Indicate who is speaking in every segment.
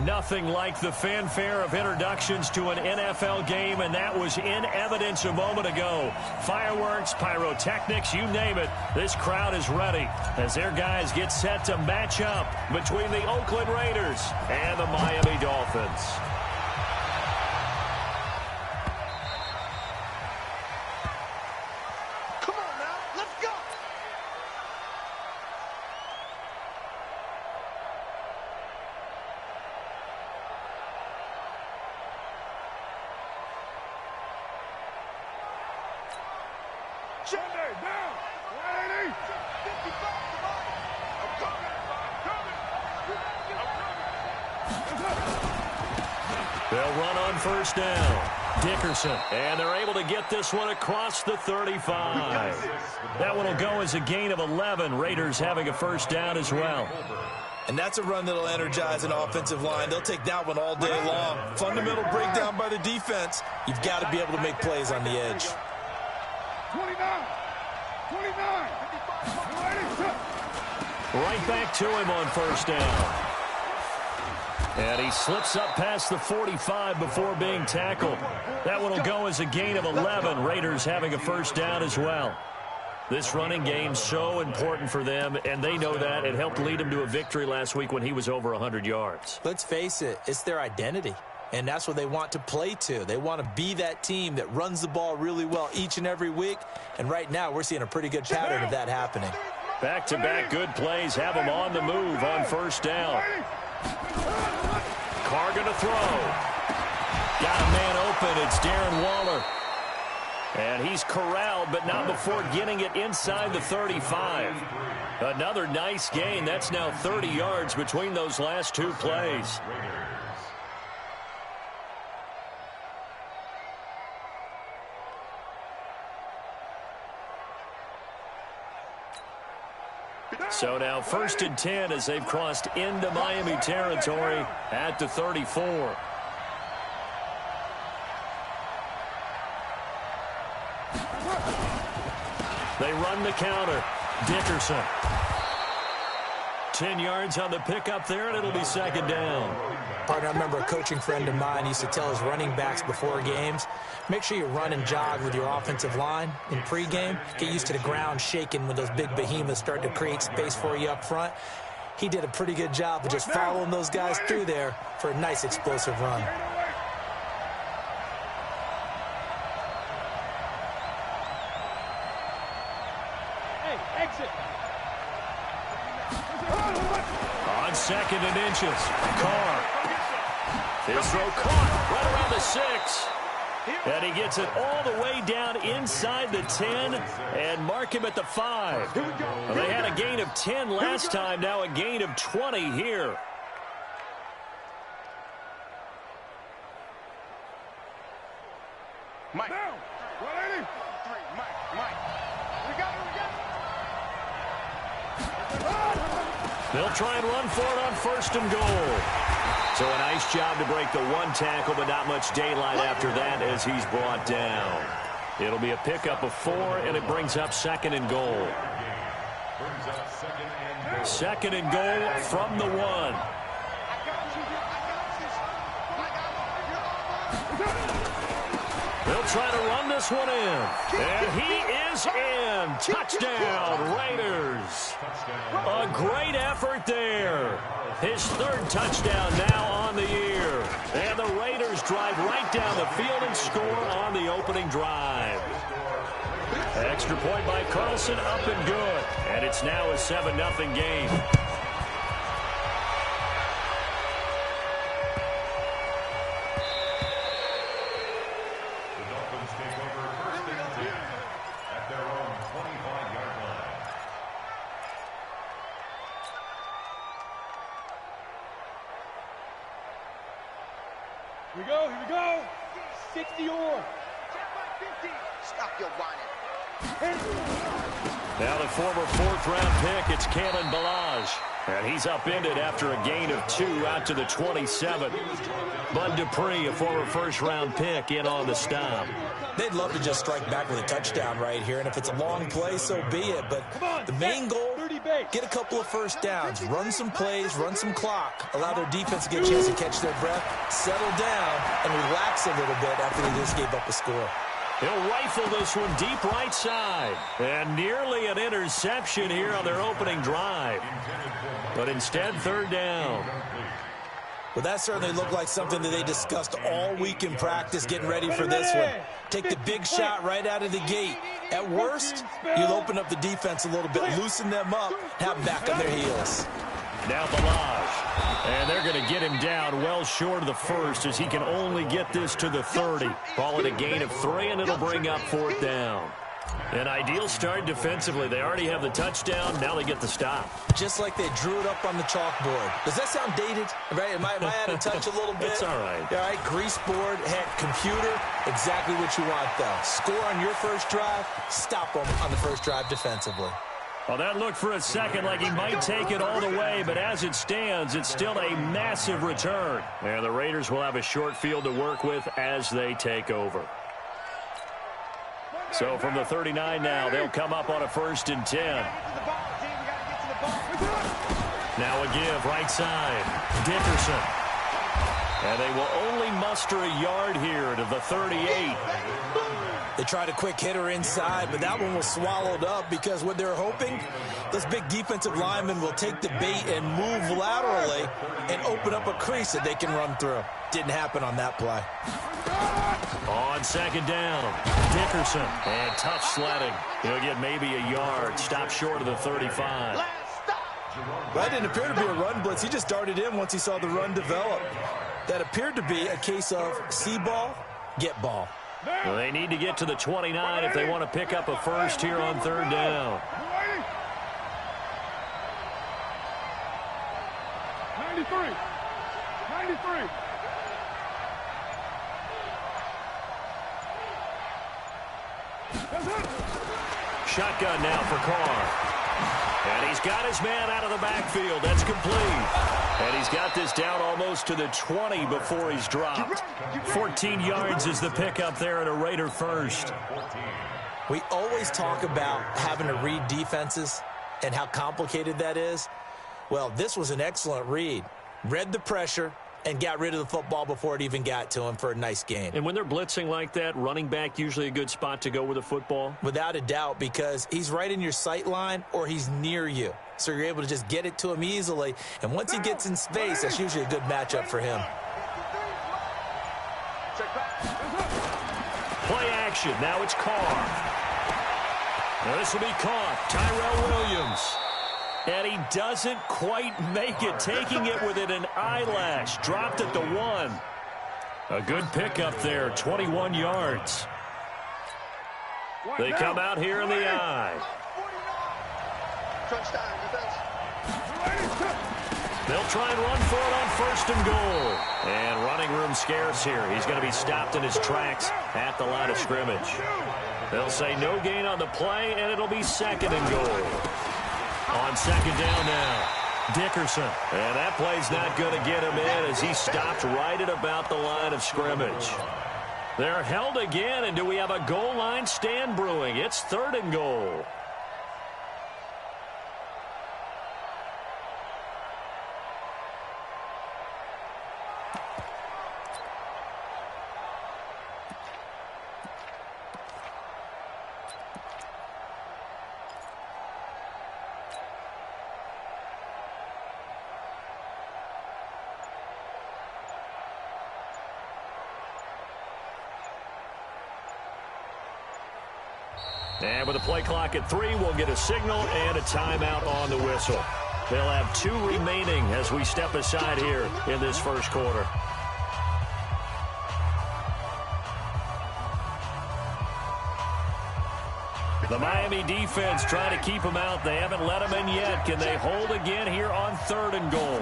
Speaker 1: Nothing like the fanfare of introductions to an NFL game, and that was in evidence a moment ago. Fireworks, pyrotechnics, you name it. This crowd is ready as their guys get set to match up between the Oakland Raiders and the Miami Dolphins. They'll run on first down. Dickerson, and they're able to get this one across the 35. That one will go as a gain of 11. Raiders having a first down as well.
Speaker 2: And that's a run that'll energize an offensive line. They'll take that one all day long. Fundamental breakdown by the defense. You've got to be able to make plays on the edge.
Speaker 3: 29.
Speaker 1: Right back to him on first down. And he slips up past the 45 before being tackled. That one will go as a gain of 11. Raiders having a first down as well. This running game so important for them, and they know that. It helped lead them to a victory last week when he was over 100 yards.
Speaker 2: Let's face it, it's their identity, and that's what they want to play to. They want to be that team that runs the ball really well each and every week, and right now we're seeing a pretty good pattern of that happening.
Speaker 1: Back-to-back good plays have them on the move on first down. Carr going to throw. Got a man open. It's Darren Waller. And he's corralled, but not before getting it inside the 35. Another nice gain. That's now 30 yards between those last two plays. So now 1st and 10 as they've crossed into Miami territory at the 34. They run the counter. Dickerson. 10 yards on the pickup there, and it'll be second down.
Speaker 2: Partner, I remember a coaching friend of mine used to tell his running backs before games, make sure you run and jog with your offensive line in pregame. Get used to the ground shaking when those big behemoths start to create space for you up front. He did a pretty good job of just following those guys through there for a nice explosive run.
Speaker 1: On 2nd and inches, Carr. His throw caught right around the 6. And he gets it all the way down inside the 10 and mark him at the 5. Well, they had a gain of 10 last time, now a gain of 20 here.
Speaker 3: Mike.
Speaker 1: They'll try and run for it on 1st and goal. So a nice job to break the one tackle, but not much daylight after that as he's brought down. It'll be a pickup of 4, and it brings up 2nd and goal. 2nd and goal from the 1. They'll try to run this one in. And he is in. Touchdown, Raiders. A great effort there. His 3rd touchdown now on the year. And the Raiders drive right down the field and score on the opening drive. Extra point by Carlson, up and good. And it's now a 7-0 game.
Speaker 3: Here we go. 60 or.
Speaker 4: Stop your whining.
Speaker 1: Now the former 4th-round pick, it's Kalen Ballage. And he's upended after a gain of 2 out to the 27. Bud Dupree, a former 1st-round pick, in on the stop.
Speaker 2: They'd love to just strike back with a touchdown right here, and if it's a long play, so be it. But the main goal, Get a couple of first downs. Run some plays, run some clock. Allow their defense to get a chance to catch their breath, settle down, and relax a little bit after they just gave up a score.
Speaker 1: He'll rifle this one deep right side. And nearly an interception here on their opening drive. But instead, third down.
Speaker 2: Well, that certainly looked like something that they discussed all week in practice getting ready for this one. Take the big shot right out of the gate. At worst, you'll open up the defense a little bit, loosen them up, have them back on their heels.
Speaker 1: Now Balazs. And they're going to get him down well short of the first as he can only get this to the 30. Call it a gain of 3, and it'll bring up fourth down. An ideal start defensively. They already have the touchdown. Now they get the stop.
Speaker 2: Just like they drew it up on the chalkboard. Does that sound dated? Right? Am I out of touch a little bit?
Speaker 1: It's all right.
Speaker 2: All right, grease board, head, computer, exactly what you want, though. Score on your first drive, stop them on the first drive defensively.
Speaker 1: Well, that looked for a second like he might take it all the way, but as it stands, it's still a massive return. And the Raiders will have a short field to work with as they take over. So from the 39 now, they'll come up on a 1st and 10. Now a give right side. Dickerson. And they will only muster a yard here to the 38.
Speaker 2: They tried a quick hitter inside, but that one was swallowed up because what they're hoping, those big defensive linemen will take the bait and move laterally and open up a crease that they can run through. Didn't happen on that play.
Speaker 1: On second down, Dickerson. And tough sledding. He'll get maybe a yard. Stop short of the 35.
Speaker 2: That didn't appear to be a run blitz. He just darted in once he saw the run develop. That appeared to be a case of see ball, get ball.
Speaker 1: Well, they need to get to the 29 if they want to pick up a first here on third down.
Speaker 3: 93. 93.
Speaker 1: Shotgun now for Carr. And he's got his man out of the backfield. That's complete. And he's got this down almost to the 20 before he's dropped. 14 yards is the pickup there at a Raider first.
Speaker 2: We always talk about having to read defenses and how complicated that is. Well, this was an excellent read. Read the pressure and got rid of the football before it even got to him for a nice gain.
Speaker 1: And when they're blitzing like that, running back usually a good spot to go with the football?
Speaker 2: Without a doubt, because he's right in your sight line or he's near you. So you're able to just get it to him easily. And once he gets in space, that's usually a good matchup for him.
Speaker 1: Play action. Now it's Carr. Now this will be caught. Tyrell Williams. And he doesn't quite make it, taking it within an eyelash. Dropped at the 1. A good pickup there, 21 yards. They come out here in the eye. They'll try and run for it on 1st and goal. And running room scarce here. He's going to be stopped in his tracks at the line of scrimmage. They'll say no gain on the play, and it'll be 2nd and goal. On second down now, Dickerson. And that play's not going to get him in as he stopped right at about the line of scrimmage. They're held again, and do we have a goal line stand brewing? It's 3rd and goal. And with the play clock at 3, we'll get a signal and a timeout on the whistle. They'll have 2 remaining as we step aside here in this first quarter. The Miami defense trying to keep them out. They haven't let them in yet. Can they hold again here on 3rd and goal?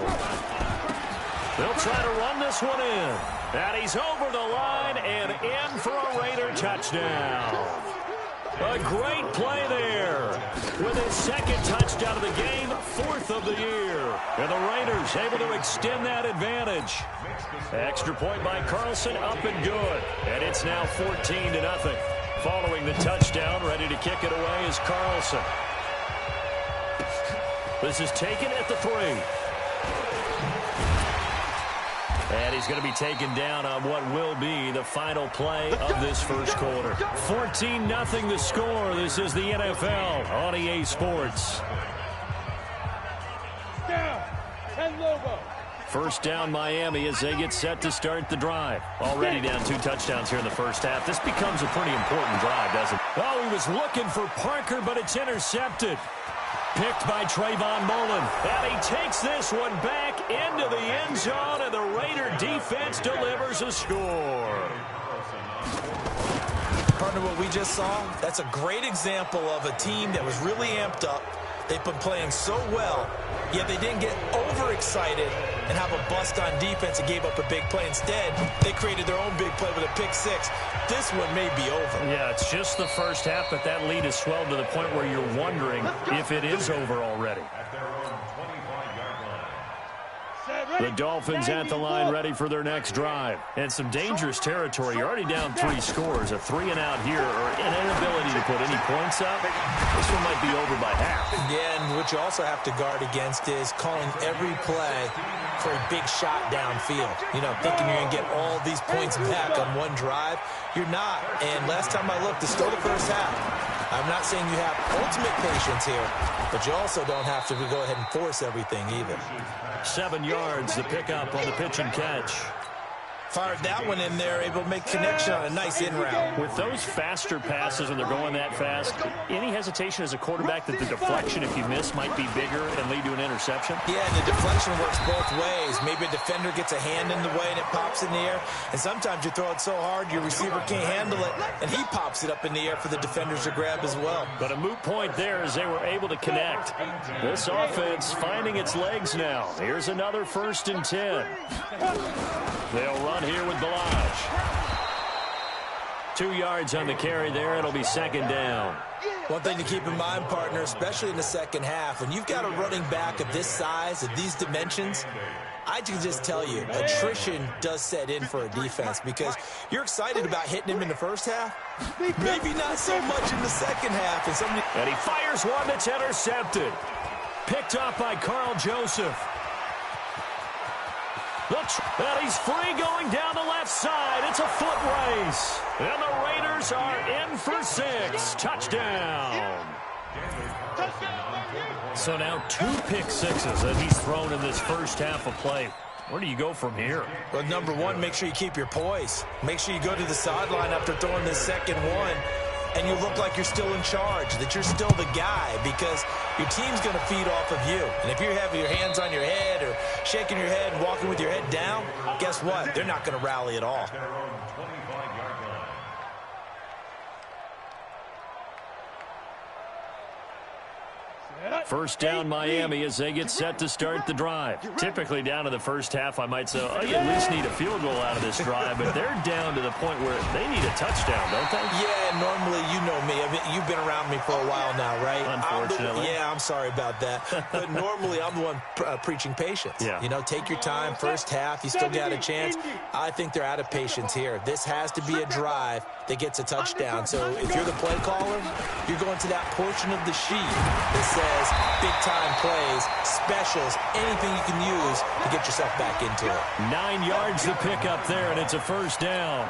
Speaker 1: They'll try to run this one in. And he's over the line and in for a Raider touchdown. A great play there. With his 2nd touchdown of the game, 4th of the year. And the Raiders able to extend that advantage. Extra point by Carlson, up and good. And it's now 14-0. Following the touchdown, ready to kick it away is Carlson. This is taken at the 3. And he's going to be taken down on what will be the final play of this first quarter. 14-0 the score. This is the NFL on EA Sports.
Speaker 3: Down. And Lobo.
Speaker 1: First down Miami as they get set to start the drive. Already down 2 touchdowns here in the first half. This becomes a pretty important drive, doesn't it? Oh, he was looking for Parker, but it's intercepted. Picked by Trayvon Mullen. And he takes this one back into the end zone, and the Raider defense delivers a score.
Speaker 2: Partner, what we just saw, that's a great example of a team that was really amped up. They've been playing so well, yet they didn't get overexcited and have a bust on defense and gave up a big play. Instead, they created their own big play with a pick 6. This one may be over.
Speaker 1: Yeah, it's just the first half, but that lead has swelled to the point where you're wondering if it is over already. The Dolphins at the line ready for their next drive. And some dangerous territory. You're already down 3 scores. A 3-and-out here or an inability to put any points up. This one might be over by half.
Speaker 2: Yeah, and what you also have to guard against is calling every play for a big shot downfield. You know, thinking you're going to get all these points back on one drive. You're not. And last time I looked, it's still the first half. I'm not saying you have ultimate patience here, but you also don't have to go ahead and force everything either.
Speaker 1: 7 yards, the pickup on the pitch and catch.
Speaker 2: Fired that one in there, able to make connection on a nice in route.
Speaker 1: With those faster passes when they're going that fast, any hesitation as a quarterback that the deflection, if you miss, might be bigger and lead to an interception?
Speaker 2: Yeah, and the deflection works both ways. Maybe a defender gets a hand in the way and it pops in the air. And sometimes you throw it so hard your receiver can't handle it, and he pops it up in the air for the defenders to grab as well.
Speaker 1: But a moot point there as they were able to connect. This offense finding its legs now. Here's another 1st and 10. They'll run here with Balaj. 2 yards on the carry there. It'll be 2nd down.
Speaker 2: One thing to keep in mind, partner, especially in the second half, when you've got a running back of this size, of these dimensions, I can just tell you, attrition does set in for a defense because you're excited about hitting him in the first half. Maybe not so much in the second half.
Speaker 1: And he fires one that's intercepted. Picked up by Carl Joseph. And he's free going down the left side. It's a foot race. And the Raiders are in for 6. Touchdown. So now 2 pick sixes that he's thrown in this first half of play. Where do you go from here?
Speaker 2: Well, number one, make sure you keep your poise. Make sure you go to the sideline after throwing this second one, and you look like you're still in charge, that you're still the guy, because your team's going to feed off of you. And if you're having your hands on your head or shaking your head and walking with your head down, guess what? They're not going to rally at all.
Speaker 1: First down Miami as they get set to start the drive. Typically down to the first half, I might say, oh, you at least need a field goal out of this drive, but they're down to the point where they need a touchdown, don't they?
Speaker 2: Yeah, normally, you know me. I mean, you've been around me for a while now, right?
Speaker 1: Unfortunately.
Speaker 2: I'm sorry about that. But normally, I'm the one preaching patience.
Speaker 1: Yeah.
Speaker 2: You know, take your time. First half, you still got a chance. I think they're out of patience here. This has to be a drive that gets a touchdown. So if you're the play caller, you're going to that portion of the sheet that says big-time plays, specials, anything you can use to get yourself back into it.
Speaker 1: 9 yards to pick up there, and it's a first down.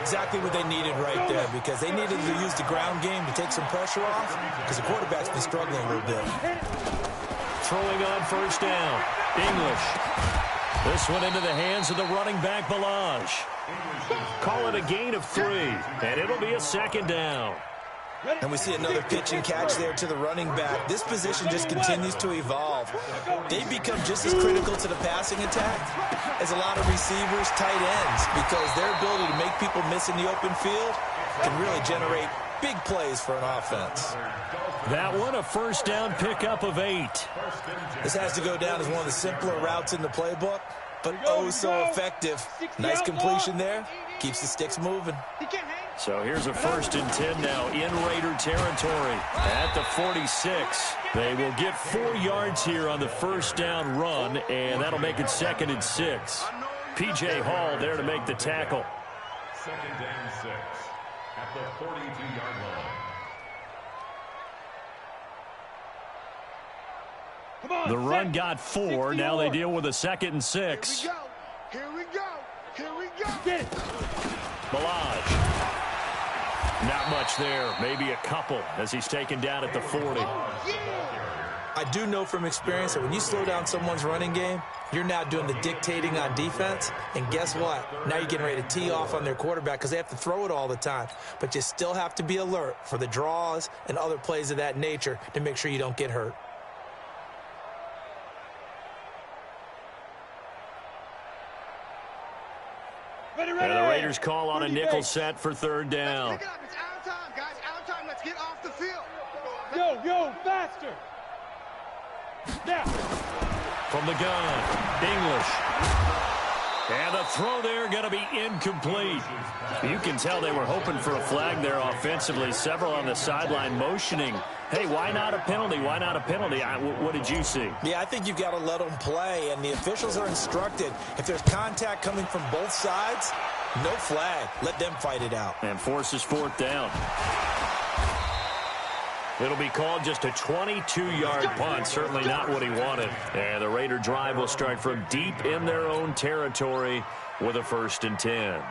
Speaker 2: Exactly what they needed right there, because they needed to use the ground game to take some pressure off, because the quarterback's been struggling a little bit.
Speaker 1: Throwing on first down. English. This one into the hands of the running back, Balaj. Call it a gain of 3, and it'll be a second down.
Speaker 2: And we see another pitch and catch there to the running back. This position just continues to evolve. They become just as critical to the passing attack as a lot of receivers, tight ends, because their ability to make people miss in the open field can really generate big plays for an offense.
Speaker 1: That one, a first down pickup of 8.
Speaker 2: This has to go down as one of the simpler routes in the playbook, but oh so effective. Nice completion there. Keeps the sticks moving.
Speaker 1: So here's a 1st and 10 now in Raider territory at the 46. They will get 4 yards here on the first down run, and that'll make it 2nd and 6. P.J. Hall there to make the tackle.
Speaker 5: 2nd and 6 at the 42-yard
Speaker 1: The run got 4. Now they deal with a 2nd and 6.
Speaker 4: Here we go. Here we go.
Speaker 3: Get it.
Speaker 1: Balaj. Not much there. Maybe a couple as he's taken down at the 40.
Speaker 2: I do know from experience that when you slow down someone's running game, you're now doing the dictating on defense. And guess what? Now you're getting ready to tee off on their quarterback because they have to throw it all the time. But you still have to be alert for the draws and other plays of that nature to make sure you don't get hurt.
Speaker 1: And the Raiders call on a nickel set for 3rd down.
Speaker 4: Pick it up. It's out of time, guys. Out of time. Let's get off the field.
Speaker 3: Yo, faster. Now.
Speaker 1: From the gun, English. And the throw there going to be incomplete. You can tell they were hoping for a flag there offensively. Several on the sideline motioning. Hey, why not a penalty? Why not a penalty? What did you see?
Speaker 2: Yeah, I think you've got to let them play, and the officials are instructed. If there's contact coming from both sides, no flag. Let them fight it out.
Speaker 1: And forces 4th down. It'll be called just a 22-yard punt. Certainly not what he wanted. And the Raider drive will start from deep in their own territory with a 1st and 10.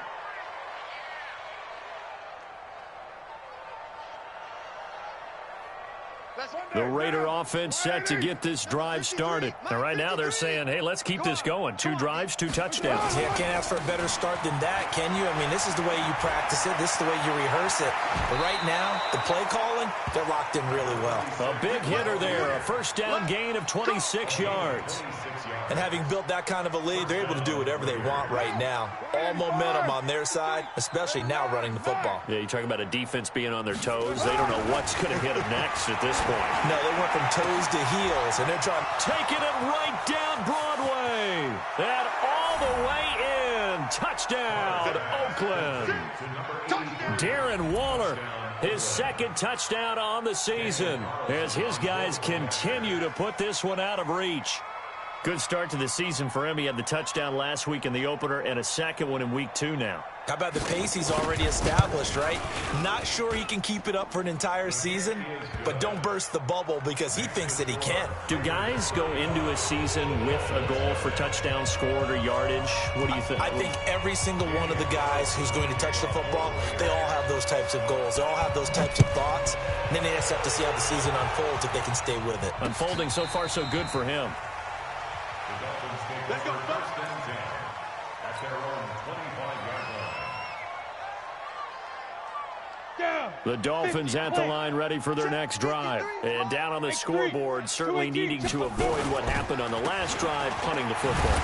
Speaker 1: The Raider offense set to get this drive started. And right now they're saying, hey, let's keep this going. 2 drives, 2 touchdowns.
Speaker 2: Yeah, can't ask for a better start than that, can you? I mean, this is the way you practice it. This is the way you rehearse it. But right now, the play calling, they're locked in really well.
Speaker 1: A big hitter there. A 1st down gain of 26 yards.
Speaker 2: And having built that kind of a lead, they're able to do whatever they want right now. All momentum on their side, especially now running the football.
Speaker 1: Yeah, you talk about a defense being on their toes. They don't know what's going to hit them next at this point.
Speaker 2: No, they went from toes to heels, and they're trying.
Speaker 1: Taking it right down Broadway. And all the way in. Touchdown, Oakland. Darren Waller, his 2nd touchdown on the season as his guys continue to put this one out of reach. Good start to the season for him. He had the touchdown last week in the opener and a 2nd one in week 2 now.
Speaker 2: How about the pace he's already established, right? Not sure he can keep it up for an entire season, but don't burst the bubble because he thinks that he can.
Speaker 1: Do guys go into a season with a goal for touchdowns scored or yardage? What do you think?
Speaker 2: I think every single one of the guys who's going to touch the football, they all have those types of goals. They all have those types of thoughts. And then they just have to see how the season unfolds if they can stay with it.
Speaker 1: Unfolding so far so good for him.
Speaker 5: Let's go. 1st and 10. At their own 25-yard line.
Speaker 1: The Dolphins at the line ready for their next drive. And down on the scoreboard, certainly needing to avoid what happened on the last drive, punting the football.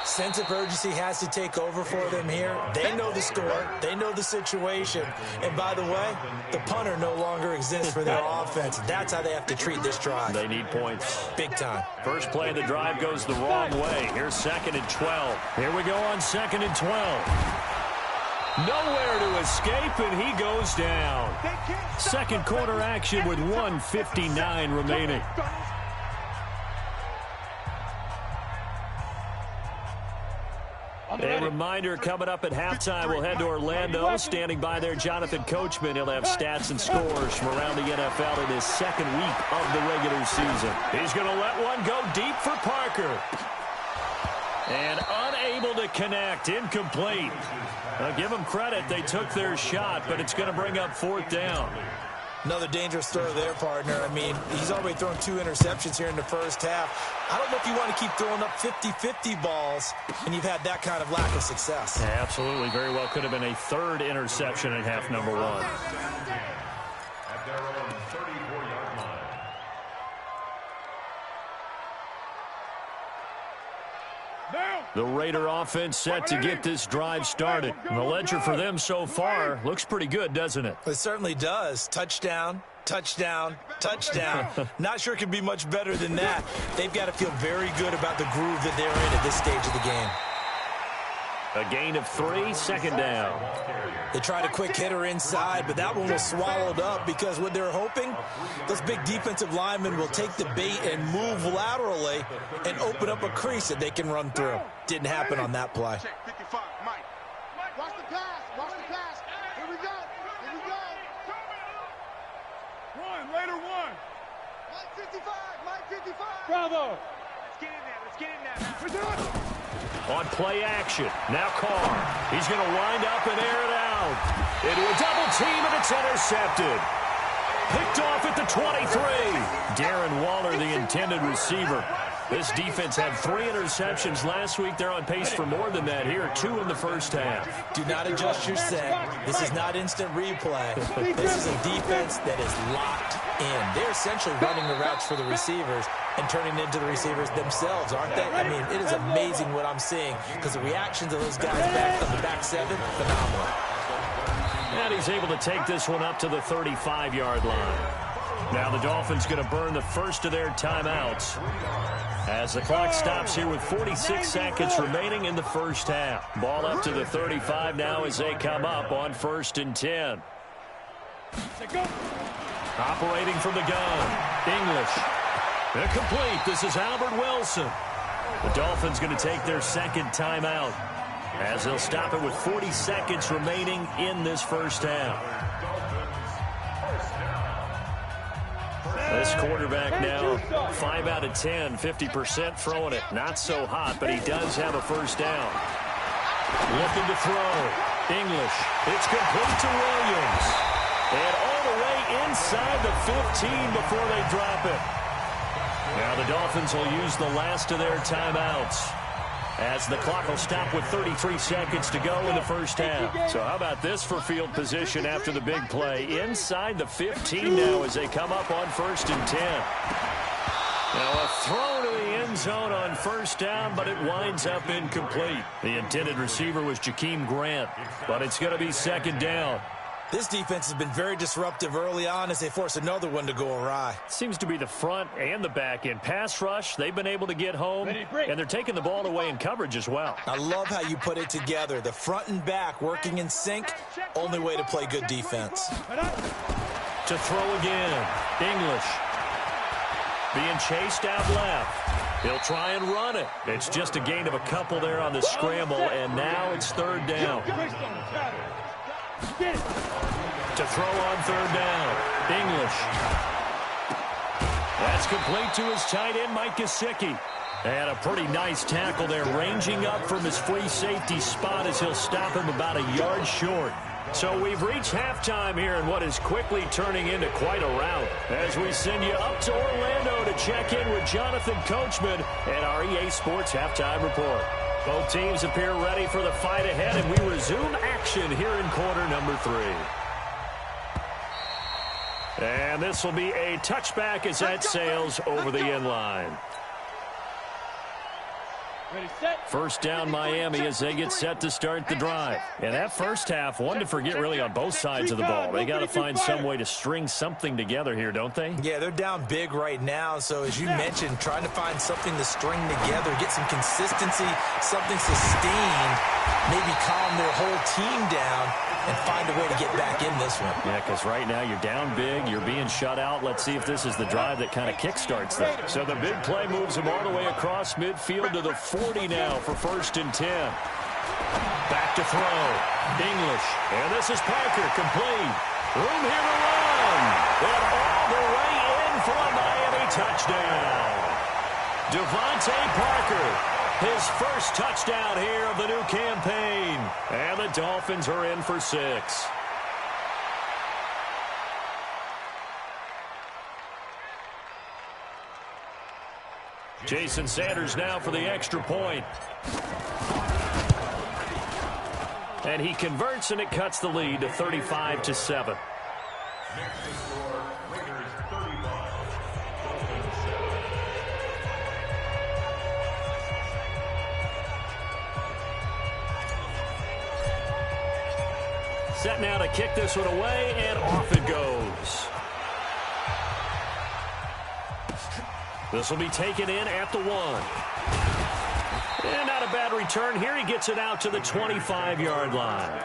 Speaker 2: Sense of urgency has to take over for them here. They know the score. They know the situation. And by the way, the punter no longer exists for their offense. That's how they have to treat this drive.
Speaker 1: They need points.
Speaker 2: Big time.
Speaker 1: First play of the drive goes the wrong way. Here's 2nd and 12. Here we go on 2nd and 12. Nowhere to escape, and he goes down. 2nd quarter action with 1:59 remaining. A reminder, coming up at halftime, we'll head to Orlando. Standing by there, Jonathan Coachman. He'll have stats and scores from around the NFL in his 2nd week of the regular season. He's going to let one go deep for Parker. And unable to connect, incomplete. I'll give them credit. They took their shot, but it's going to bring up 4th down.
Speaker 2: Another dangerous throw there, partner. I mean, he's already thrown 2 interceptions here in the first half. I don't know if you want to keep throwing up 50-50 balls, and you've had that kind of lack of success.
Speaker 1: Yeah, absolutely. Very well could have been a 3rd interception at half number 1.
Speaker 5: At their own 34-yard line.
Speaker 1: The Raider offense set to get this drive started. And the ledger for them so far looks pretty good, doesn't it?
Speaker 2: It certainly does. Touchdown, touchdown, touchdown. Not sure it can be much better than that. They've got to feel very good about the groove that they're in at this stage of the game.
Speaker 1: A gain of 3, 2nd down.
Speaker 2: They tried a quick hitter inside, but that one was swallowed up because what they're hoping, those big defensive linemen will take the bait and move laterally and open up a crease that they can run through. Didn't happen on that play.
Speaker 4: Check 55, Mike. Watch the pass. Watch the pass. Here we go. Here we go.
Speaker 3: Run, Raider, 1.
Speaker 4: 55, Mike 55.
Speaker 3: Bravo.
Speaker 4: Let's get in there.
Speaker 1: On play action. Now Carr. He's going to wind up and air it out. Into a double team, and it's intercepted. Picked off at the 23. Darren Waller, the intended receiver. This defense had 3 interceptions last week. They're on pace for more than that here. 2 in the first half.
Speaker 2: Do not adjust your set. This is not instant replay. This is a defense that is locked in. They're essentially running the routes for the receivers and turning into the receivers themselves, aren't they? I mean, it is amazing what I'm seeing because the reactions of those guys back on the back 7, phenomenal.
Speaker 1: And he's able to take this one up to the 35-yard line. Now the Dolphins going to burn the first of their timeouts as the clock stops here with 46 seconds remaining in the first half. Ball up to the 35 now as they come up on 1st and 10. Operating from the gun, English. Incomplete. This is Albert Wilson. The Dolphins going to take their second timeout as they'll stop it with 40 seconds remaining in this first half. This quarterback now 5 out of 10, 50% throwing it. Not so hot, but he does have a first down. Looking to throw. English. It's complete to Williams. And all the way inside the 15 before they drop it. Now the Dolphins will use the last of their timeouts as the clock will stop with 33 seconds to go in the first half. So how about this for field position after the big play? Inside the 15 now as they come up on 1st and 10. Now a throw to the end zone on first down, but it winds up incomplete. The intended receiver was Jakeem Grant, but it's going to be 2nd down.
Speaker 2: This defense has been very disruptive early on as they force another one to go awry.
Speaker 1: Seems to be the front and the back end. Pass rush, they've been able to get home, and they're taking the ball away in coverage as well.
Speaker 2: I love how you put it together. The front and back working in sync, only way to play good defense.
Speaker 1: To throw again, English. Being chased out left. He'll try and run it. It's just a gain of a couple there on the scramble, and now it's 3rd down. To throw on 3rd down, English. That's complete to his tight end, Mike Gesicki. And a pretty nice tackle there, ranging up from his free safety spot as he'll stop him about a yard short. So we've reached halftime here in what is quickly turning into quite a rout as we send you up to Orlando to check in with Jonathan Coachman and our EA Sports Halftime Report. Both teams appear ready for the fight ahead, and we resume action here in quarter number 3. And this will be a touchback as that sails over the end line. First down Miami as they get set to start the drive. And that first half, one to forget really on both sides of the ball. They got to find some way to string something together here, don't they?
Speaker 2: Yeah, they're down big right now. So as you mentioned, trying to find something to string together, get some consistency, something sustained, maybe calm their whole team down and find a way to get back in this one.
Speaker 1: Yeah, because right now you're down big, you're being shut out. Let's see if this is the drive that kind of kickstarts them. So the big play moves them all the way across midfield to the 40 now for 1st and 10. Back to throw. English. And this is Parker, complete. Room here to run. And all the way in for a Miami touchdown. Devontae Parker. His first touchdown here of the new campaign. And the Dolphins are in for 6. Jason Sanders now for the extra point. And he converts, and it cuts the lead to 35-7. Set now to kick this one away, and off it goes. This will be taken in at the 1. And not a bad return here. He gets it out to the 25-yard line.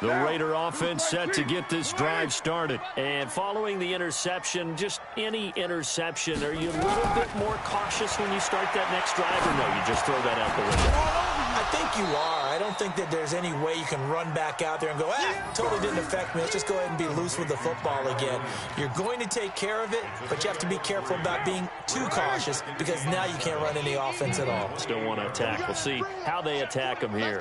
Speaker 1: The Raider offense set to get this drive started. And following the interception, just any interception, are you a little bit more cautious when you start that next drive, or no, you just throw that out the window?
Speaker 2: I think you are. I don't think that there's any way you can run back out there and go, totally didn't affect me. Let's just go ahead and be loose with the football again. You're going to take care of it, but you have to be careful about being too cautious because now you can't run any offense at all.
Speaker 1: Still want to attack. We'll see how they attack him here.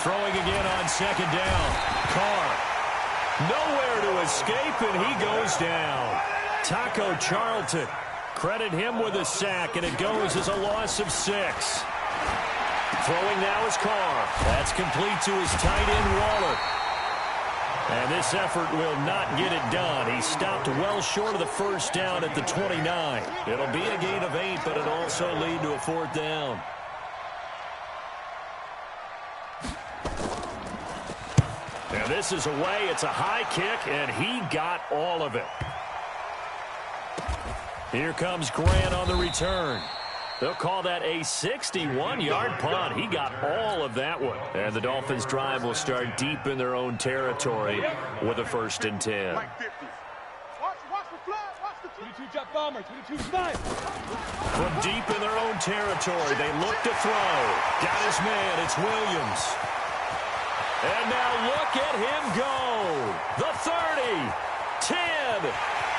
Speaker 1: Throwing again on second down. Carr. Nowhere to escape, and he goes down. Taco Charlton. Credit him with a sack, and it goes as a loss of 6. Throwing now is Carr. That's complete to his tight end, Waller. And this effort will not get it done. He stopped well short of the first down at the 29. It'll be a gain of 8, but it'll also lead to a 4th down. And this is away. It's a high kick, and he got all of it. Here comes Grant on the return. They'll call that a 61-yard punt. He got all of that one. And the Dolphins' drive will start deep in their own territory with a 1st and 10.
Speaker 4: Watch the flag. Watch the
Speaker 3: 22 jet bomber. 22 snipe.
Speaker 1: From deep in their own territory, they look to throw. Got his man. It's Williams. And now look at him go. The 30, 10.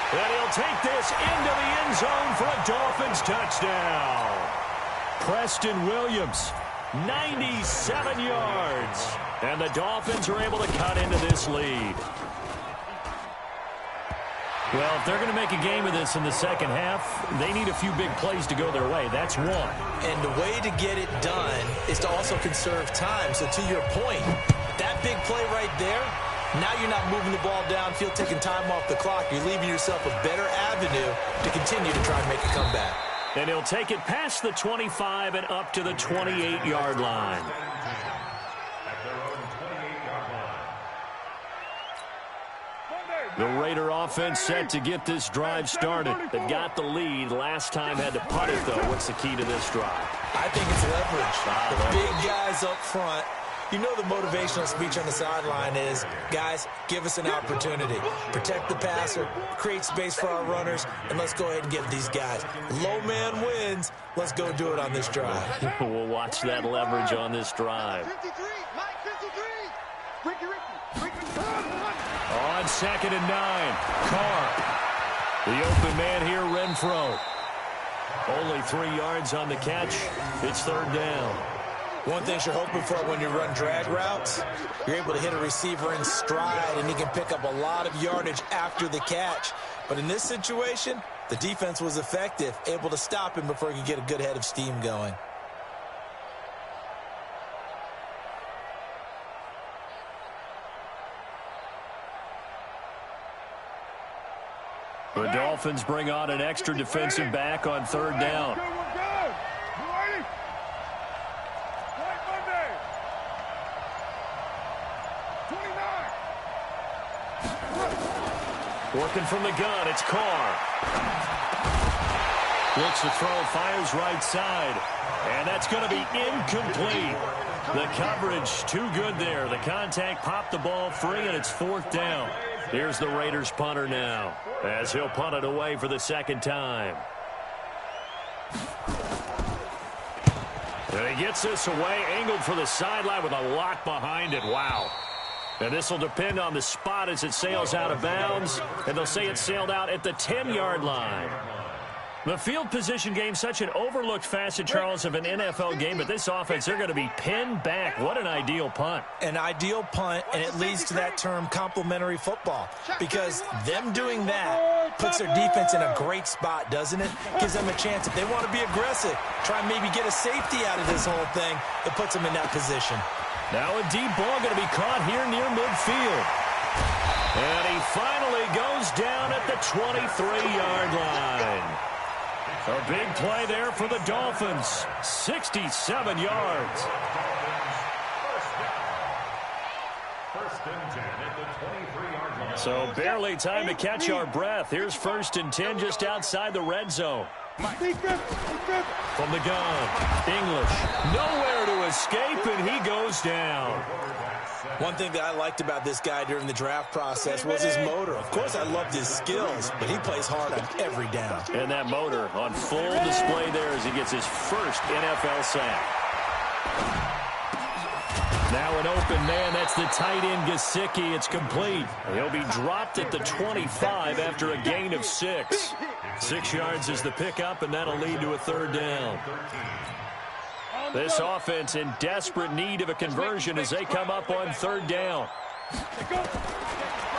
Speaker 1: And he'll take this into the end zone for a Dolphins touchdown. Preston Williams, 97 yards. And the Dolphins are able to cut into this lead. Well, if they're going to make a game of this in the second half, they need a few big plays to go their way. That's one.
Speaker 2: And the way to get it done is to also conserve time. So to your point, that big play right there, now you're not moving the ball downfield, taking time off the clock. You're leaving yourself a better avenue to continue to try and make a comeback.
Speaker 1: And he'll take it past the 25 and up to the 28-yard line. The Raider offense set to get this drive started. They've got the lead. Last time had to punt it, though. What's the key to this drive?
Speaker 2: I think it's leverage. The big guys up front. You know the motivational speech on the sideline is, guys, give us an opportunity. Protect the passer, create space for our runners, and let's go ahead and get these guys. Low man wins. Let's go do it on this drive.
Speaker 1: We'll watch that leverage on this drive.
Speaker 4: 53. Mike 53. Ricky.
Speaker 1: On 2nd and 9, Carr. The open man here, Renfro. Only 3 yards on the catch. It's 3rd down.
Speaker 2: One thing you're hoping for when you run drag routes, you're able to hit a receiver in stride, and he can pick up a lot of yardage after the catch. But in this situation, the defense was effective, able to stop him before he could get a good head of steam going.
Speaker 1: The Dolphins bring on an extra defensive back on 3rd down. Working from the gun, it's Carr. Looks to throw, fires right side. And that's going to be incomplete. The coverage too good there. The contact popped the ball free, and it's 4th down. Here's the Raiders punter now, as he'll punt it away for the 2nd time. And he gets this away, angled for the sideline with a lot behind it. Wow. And this will depend on the spot as it sails out of bounds. And they'll say it sailed out at the 10-yard line. The field position game, such an overlooked facet, Charles, of an NFL game. But this offense, they're going to be pinned back. What an ideal punt.
Speaker 2: An ideal punt, and it leads to that term complementary football. Because them doing that puts their defense in a great spot, doesn't it? Gives them a chance, if they want to be aggressive, try and maybe get a safety out of this whole thing. It puts them in that position.
Speaker 1: Now a deep ball going to be caught here near midfield. And he finally goes down at the 23-yard line. A big play there for the Dolphins. 67 yards.
Speaker 5: First and 10 at the 23-yard line.
Speaker 1: So barely time to catch our breath. Here's 1st and 10 just outside the red zone. From the gun, English. Nowhere to escape, and he goes down.
Speaker 2: One thing that I liked about this guy during the draft process was his motor. Of course, I loved his skills, but he plays hard on every down.
Speaker 1: And that motor on full display there as he gets his first NFL sack. Now an open man. That's the tight end, Gesicki. It's complete. He'll be dropped at the 25 after a gain of 6. 6 yards is the pickup, and that'll lead to a third down. This offense in desperate need of a conversion as they come up on third down.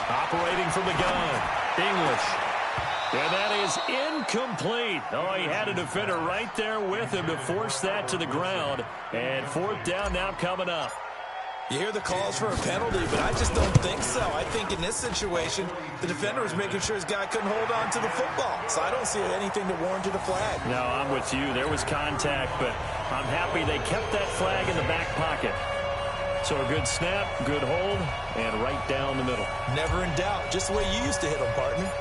Speaker 1: Operating from the gun, English. And that is incomplete. Oh, he had a defender right there with him to force that to the ground. And fourth down now coming up.
Speaker 2: You hear the calls for a penalty, but I just don't think so. I think in this situation, the defender was making sure his guy couldn't hold on to the football. So I don't see anything to warrant a flag.
Speaker 1: No, I'm with you. There was contact, but I'm happy they kept that flag in the back pocket. So a good snap, good hold, and right down the middle.
Speaker 2: Never in doubt. Just the way you used to hit them, partner.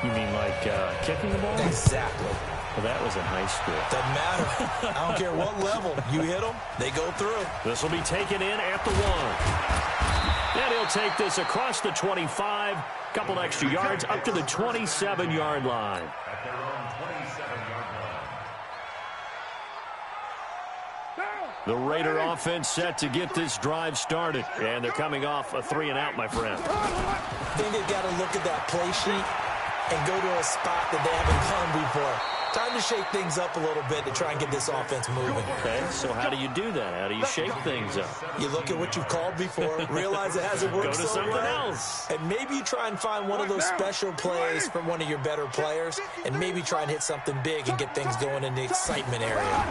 Speaker 1: You mean like kicking the ball?
Speaker 2: Exactly.
Speaker 1: Well, that was in high school.
Speaker 2: Doesn't matter. I don't care what level. You hit them, they go through.
Speaker 1: This will be taken in at the 1. And he'll take this across the 25. Couple extra yards up to the 27-yard line.
Speaker 5: At their own 27-yard line.
Speaker 1: The Raider offense set to get this drive started. And they're coming off a 3-and-out, my friend.
Speaker 2: I think they've got to look at that play sheet and go to a spot that they haven't done before. Time to shake things up a little bit to try and get this offense moving.
Speaker 1: Okay, so how do you do that? How do you shake things up?
Speaker 2: You look at what you've called before, realize it hasn't worked
Speaker 1: Go to
Speaker 2: so
Speaker 1: something
Speaker 2: well,
Speaker 1: else.
Speaker 2: and maybe you try and find one of those special plays from one of your better players, and maybe try and hit something big and get things going in the excitement area.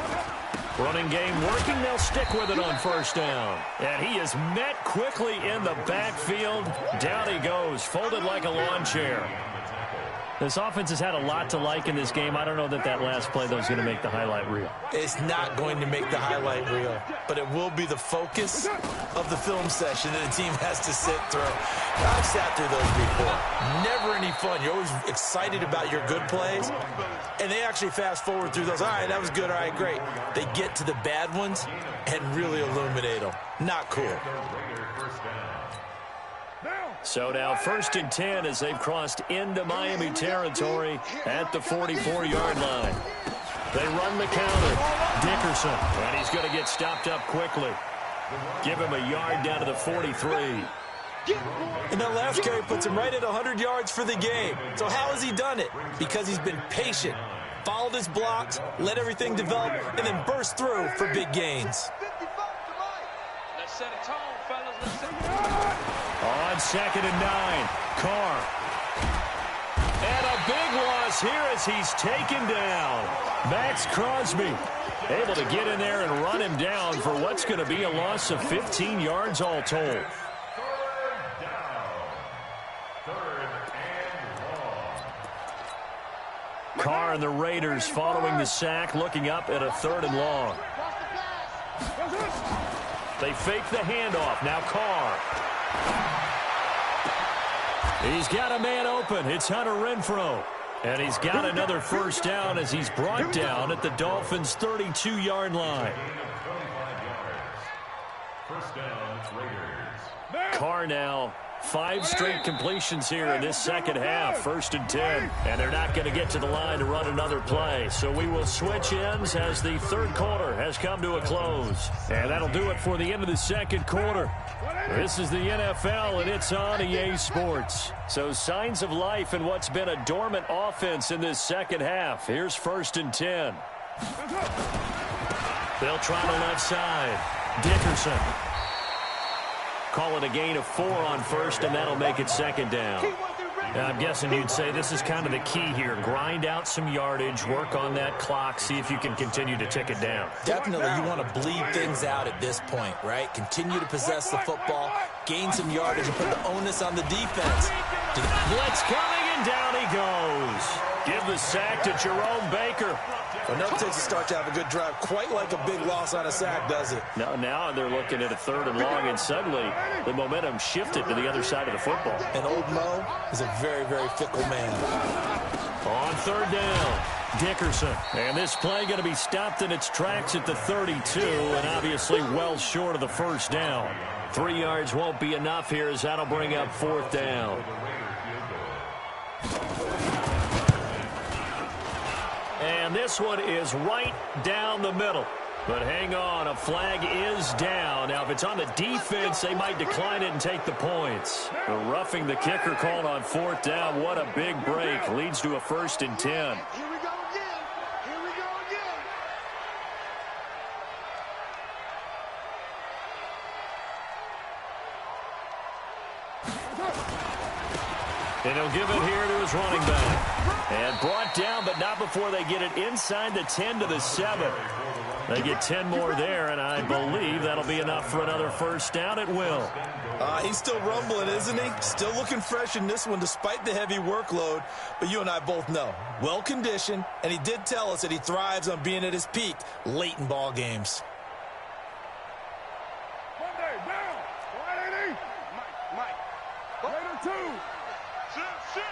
Speaker 1: Running game working. They'll stick with it on first down. And he is met quickly in the backfield. Down he goes, folded like a lawn chair. This offense has had a lot to like in this game. I don't know that last play, though, is going to make the highlight reel.
Speaker 2: It's not going to make the highlight reel, but it will be the focus of the film session that the team has to sit through. I've sat through those before. Never any fun. You're always excited about your good plays, and they actually fast forward through those. All right, that was good. All right, great. They get to the bad ones and really illuminate them. Not cool.
Speaker 1: So now 1st and 10 as they've crossed into Miami territory at the 44-yard line. They run the counter. Dickerson, and he's going to get stopped up quickly. Give him a yard down to the 43.
Speaker 2: And that last carry puts him right at 100 yards for the game. So how has he done it? Because he's been patient, followed his blocks, let everything develop, and then burst through for big gains.
Speaker 3: Let's set a tone, fellas. Let's set a tone.
Speaker 1: On 2nd and 9, Carr. And a big loss here as he's taken down. Max Crosby able to get in there and run him down for what's going to be a loss of 15 yards all told.
Speaker 5: Third and long.
Speaker 1: Carr and the Raiders following the sack, looking up at a 3rd and long. They fake the handoff. Now Carr. He's got a man open. It's Hunter Renfrow. And he's got another first down as he's brought down at the Dolphins' 32-yard line.
Speaker 5: First down, Raiders.
Speaker 1: Carr now 5 straight completions here in this second half. 1st and 10. And they're not going to get to the line to run another play. So we will switch ends as the 3rd quarter has come to a close. And that'll do it for the end of the 2nd quarter. This is the NFL, and it's on EA Sports. So signs of life in what's been a dormant offense in this second half. Here's 1st and 10. They'll try the left side. Dickerson. Call it a gain of 4 on 1st, and that'll make it 2nd down. Now, I'm guessing you'd say this is kind of the key here. Grind out some yardage, work on that clock, see if you can continue to tick it down.
Speaker 2: Definitely, you want to bleed things out at this point, right? Continue to possess the football, gain some yardage, and put the onus on the defense.
Speaker 1: Blitz coming, and down he goes. Give the sack to Jerome Baker.
Speaker 2: Well, never takes a start to have a good drive. Quite like a big loss on a sack, does it?
Speaker 1: Now they're looking at a 3rd and long, and suddenly the momentum shifted to the other side of the football.
Speaker 2: And old Mo is a very, very fickle man.
Speaker 1: On 3rd down, Dickerson. And this play going to be stopped in its tracks at the 32, and obviously well short of the 1st down. 3 yards won't be enough here as that'll bring up 4th down. And this one is right down the middle. But hang on, a flag is down. Now, if it's on the defense, they might decline it and take the points. The roughing the kicker called on 4th down. What a big break. Leads to a 1st and 10.
Speaker 4: Here we go again. Here we go again.
Speaker 1: And he'll give it here to his running back. And brought down, but not before they get it inside the 10 to the 7. They get 10 more there, and I believe that'll be enough for another 1st down. It will.
Speaker 6: He's still rumbling, isn't he? Still looking fresh in this one despite the heavy workload. But you and I both know, well-conditioned, and he did tell us that he thrives on being at his peak late in ball games.
Speaker 4: Monday, down. 180. Mike. Raider 2. Sit.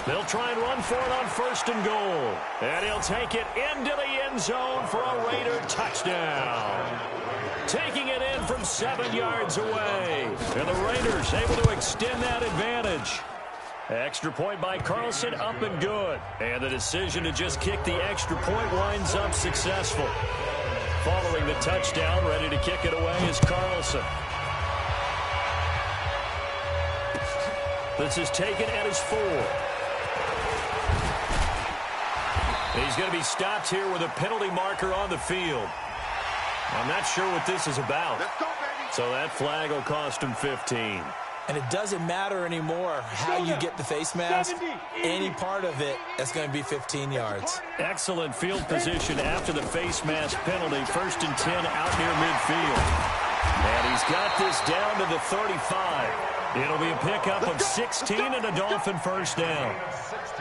Speaker 1: They'll try and run for it on 1st and goal. And he'll take it into the end zone for a Raider touchdown. Taking it in from 7 yards away. And the Raiders able to extend that advantage. Extra point by Carlson, up and good. And the decision to just kick the extra point winds up successful. Following the touchdown, ready to kick it away is Carlson. This is taken at his 4. He's going to be stopped here with a penalty marker on the field. I'm not sure what this is about.
Speaker 4: Let's go, baby.
Speaker 1: So that flag will cost him 15.
Speaker 2: And it doesn't matter anymore how you get the face mask. Any part of it, that's going to be 15 yards.
Speaker 1: Excellent field position after the face mask penalty. 1st and 10 out near midfield. And he's got this down to the 35. It'll be a pickup of 16 and a Dolphin 1st down.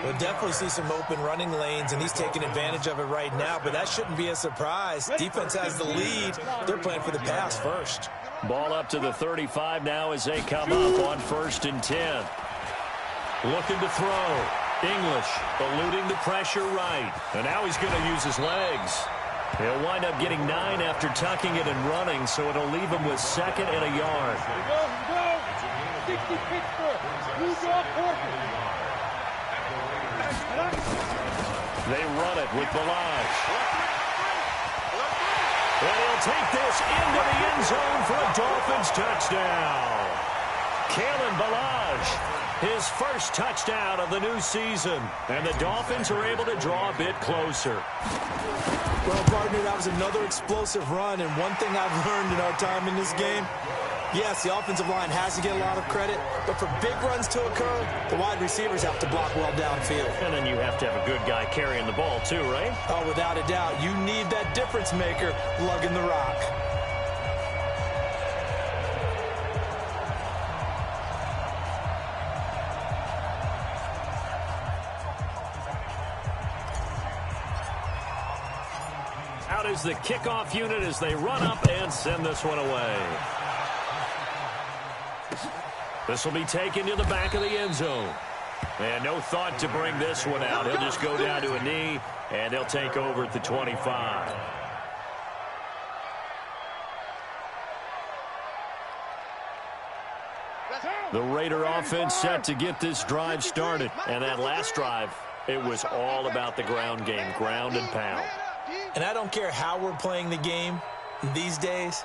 Speaker 6: We'll definitely see some open running lanes, and he's taking advantage of it right now, but that shouldn't be a surprise. Defense has the lead. They're playing for the pass first.
Speaker 1: Ball up to the 35 now as they come up on 1st and 10. Looking to throw. English eluding the pressure right. And now he's going to use his legs. He'll wind up getting 9 after tucking it and running, so it'll leave him with 2nd and a yard.
Speaker 4: Here we go. 60 Pittsburgh. Blue dog Portland.
Speaker 1: They run it with Balaj. And he'll take this into the end zone for a Dolphins touchdown. Kalen Balaj, his 1st touchdown of the new season. And the Dolphins are able to draw a bit closer.
Speaker 6: Well, partner, that was another explosive run, and one thing I've learned in our time in this game, yes, the offensive line has to get a lot of credit, but for big runs to occur, the wide receivers have to block well downfield.
Speaker 1: And then you have to have a good guy carrying the ball too, right?
Speaker 6: Oh, without a doubt. You need that difference maker lugging the rock.
Speaker 1: Out is the kickoff unit as they run up and send this one away. This will be taken to the back of the end zone. And no thought to bring this one out. He'll just go down to a knee, and they'll take over at the 25. The Raider offense set to get this drive started. And that last drive, it was all about the ground game, ground and pound.
Speaker 6: And I don't care how we're playing the game these days,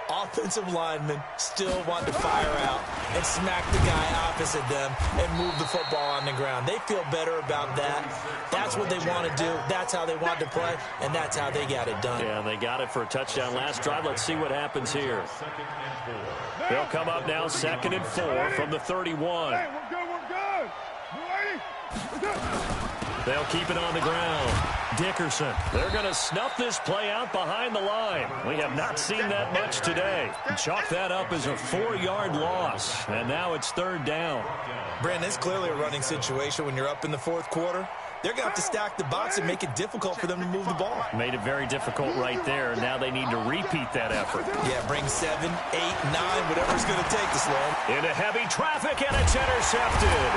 Speaker 6: offensive linemen still want to fire out and smack the guy opposite them and move the football on the ground. They feel better about that. That's what they want to do. That's how they want to play, and that's how they got it done.
Speaker 1: Yeah, they got it for a touchdown last drive. Let's see what happens here. They'll come up now 2nd and 4 from the 31.
Speaker 4: Hey, we're good. You ready?
Speaker 1: They'll keep it on the ground. Dickerson. They're going to snuff this play out behind the line. We have not seen that much today. Chalk that up as a 4-yard loss. And now it's 3rd down.
Speaker 6: Brandon, it's clearly a running situation when you're up in the 4th quarter. They're going to have to stack the box and make it difficult for them to move the ball.
Speaker 1: Made it very difficult right there. And now they need to repeat that effort.
Speaker 6: Yeah, bring 7, 8, 9, whatever it's going to take to slow them.
Speaker 1: Into heavy traffic, and it's intercepted.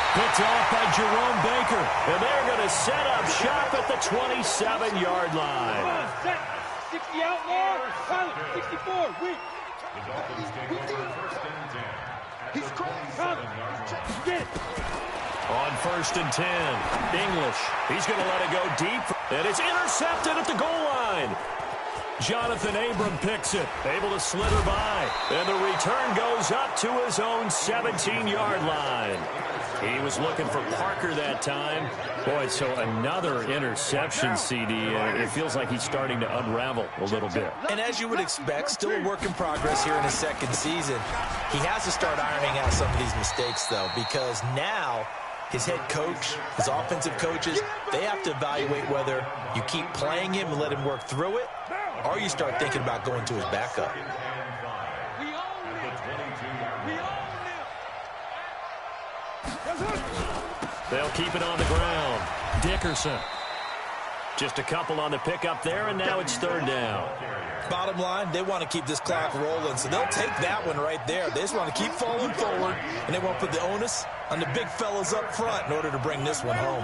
Speaker 1: Picked off by Jerome Baker. And they're going to set up shop at the 27-yard line.
Speaker 4: Come on, set. 60 out now. Pilot, 64. Weak.
Speaker 5: The Dolphins take over 1st and 10.
Speaker 4: He's crazy. Get it.
Speaker 1: On 1st and 10. English. He's going to let it go deep. And it's intercepted at the goal line. Jonathan Abram picks it. Able to slither by. And the return goes up to his own 17-yard line. He was looking for Parker that time. Boy, so another interception, CD. It feels like he's starting to unravel a little bit.
Speaker 2: And as you would expect, still a work in progress here in his second season. He has to start ironing out some of these mistakes, though, because now his head coach, his offensive coaches, they have to evaluate whether you keep playing him and let him work through it, or you start thinking about going to his backup.
Speaker 1: They'll keep it on the ground. Dickerson. Just a couple on the pickup there, and now it's 3rd down.
Speaker 2: Bottom line, they want to keep this clock rolling, so they'll take that one right there. They just want to keep falling forward, and they want to put the onus on the big fellas up front in order to bring this one home.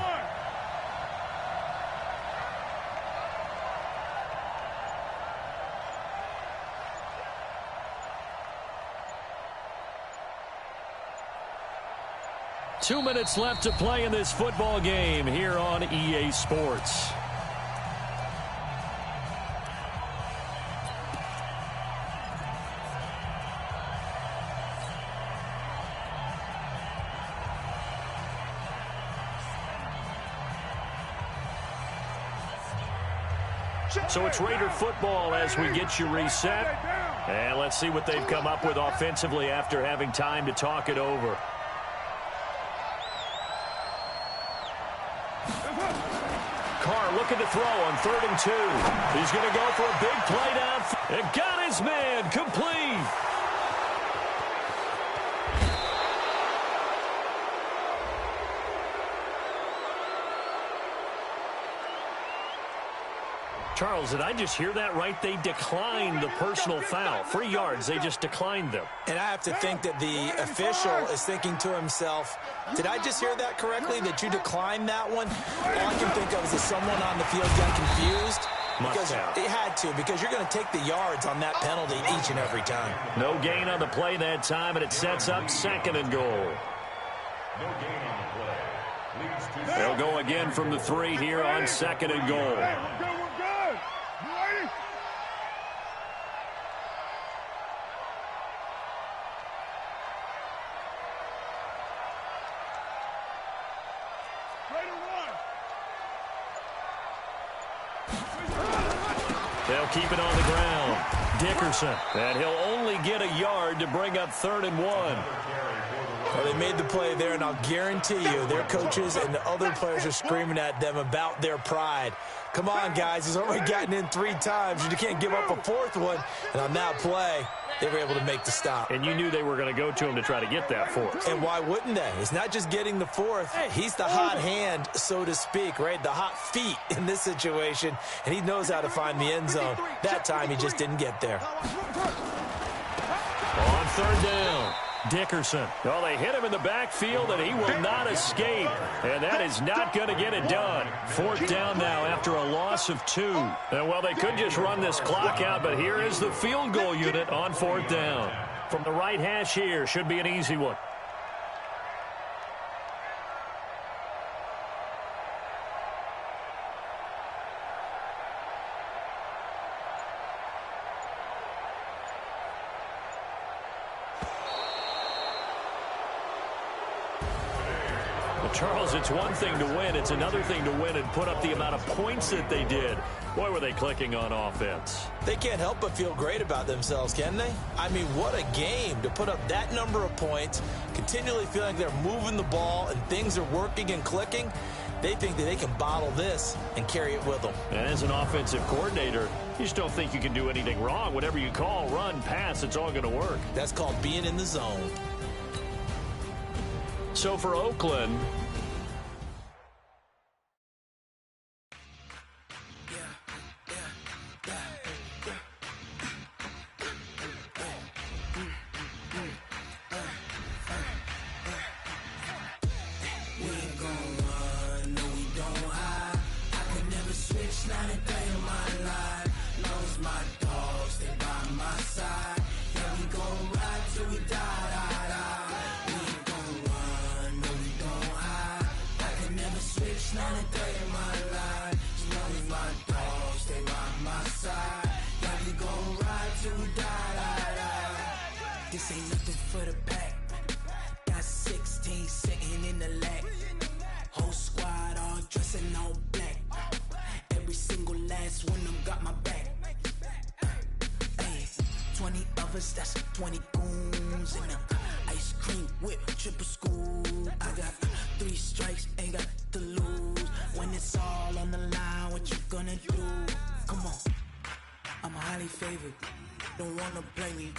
Speaker 1: Two minutes left to play in this football game here on EA Sports. So it's Raider football as we get you reset. And let's see what they've come up with offensively after having time to talk it over. Carr looking to throw on 3rd and 2. He's going to go for a big play down. And got his man complete. Charles, did I just hear that right? They declined the personal foul. 3 yards, they just declined them.
Speaker 2: And I have to think that the official is thinking to himself, did I just hear that correctly, that you declined that one? All I can think of is that someone on the field got confused. Because it had to, because you're going to take the yards on that penalty each and every time.
Speaker 1: No gain on the play that time, and it sets up 2nd and goal.
Speaker 5: No gain on the play.
Speaker 1: They'll go again from the 3 here on 2nd and goal. They'll keep it on the ground. Dickerson. And he'll only get a yard to bring up 3rd and 1.
Speaker 2: Well, they made the play there, and I'll guarantee you their coaches and the other players are screaming at them about their pride. Come on, guys. He's already gotten in 3 times. You can't give up a 4th one. And on that play, they were able to make the stop.
Speaker 1: And you knew they were going to go to him to try to get that 4th.
Speaker 2: And why wouldn't they? It's not just getting the 4th. He's the hot hand, so to speak, right? The hot feet in this situation. And he knows how to find the end zone. That time, he just didn't get there.
Speaker 1: On 3rd down. Dickerson. Well, they hit him in the backfield, and he will not escape. And that is not going to get it done. 4th down now after a loss of 2. And, well, they could just run this clock out, but here is the field goal unit on 4th down. From the right hash here, should be an easy one. Charles, it's one thing to win. It's another thing to win and put up the amount of points that they did. Boy, were they clicking on offense.
Speaker 2: They can't help but feel great about themselves, can they? I mean, what a game to put up that number of points, continually feeling they're moving the ball and things are working and clicking. They think that they can bottle this and carry it with them.
Speaker 1: And as an offensive coordinator, you just don't think you can do anything wrong. Whatever you call, run, pass, it's all going to work.
Speaker 2: That's called being in the zone.
Speaker 1: So for Oakland,
Speaker 7: highly favored. Don't wanna play me,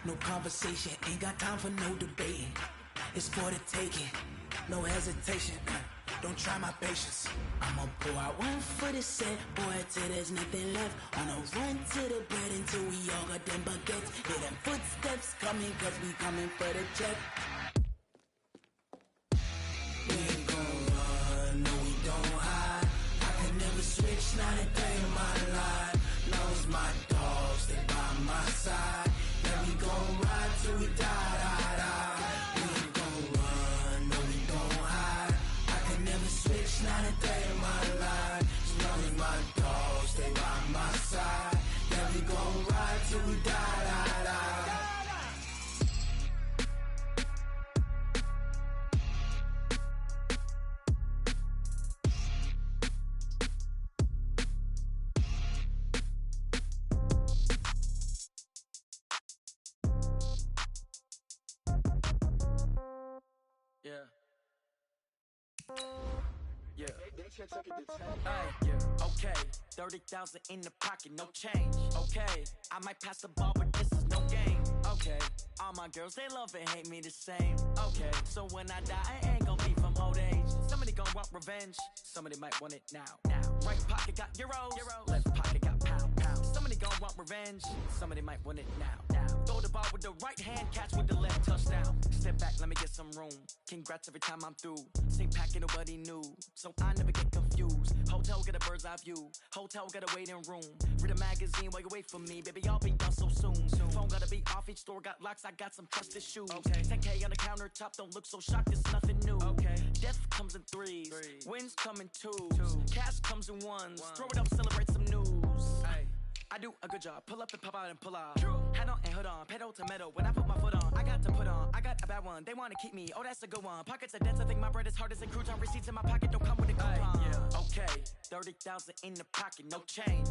Speaker 7: no conversation. Ain't got time for no debating. It's for the taking, no hesitation. Don't try my patience. I'ma pour out one for the set, boy, till there's nothing left. On a run to the bread until we all got them baguettes. Hear them footsteps coming, cause we coming for the check. We ain't gon' run, no we don't hide. I can never switch, not a day in my life. Knows my dogs, they by my side. Yeah, we gon' ride till we die, die, die. We ain't gon' run, no we don't hide. I can never switch, not a day in my life. As long as my dogs, they by my side. Yeah, we gon' ride till we die, die, die.
Speaker 8: Yeah. Yeah. Yeah. Okay. 30,000 in the pocket, no change. Okay. I might pass the ball, but this is no game. Okay. All my girls, they love and hate me the same. Okay. So when I die, I ain't gon' be from old age. Somebody gon' want revenge. Somebody might want it now. Right pocket got euros. Left pocket got pound. Somebody gon' want revenge. Somebody might want it now. Throw the ball with the right hand, catch with the left, touchdown. Step back, let me get some room. Congrats every time I'm through. Same packet, nobody knew, so I never get confused. Hotel got a bird's eye view. Hotel got a waiting room. Read a magazine while you wait for me, baby. I'll be done so soon. Phone gotta be off. Each store got locks. I got some trusted shoes. 10K on the countertop. Don't look so shocked. It's nothing new. Death comes in threes. Wins come in twos. Cash comes in ones. Throw it up, celebrate some news. I do a good job. Pull up and pop out and pull out. Head on and hood on. Pedal to metal. When I put my foot on, I got to put on. I got a bad one. They want to keep me. Oh, that's a good one. Pockets are dense. I think my bread is hard as a crouton. Receipts in my pocket don't come with a coupon. Okay. 30,000 in the pocket. No change.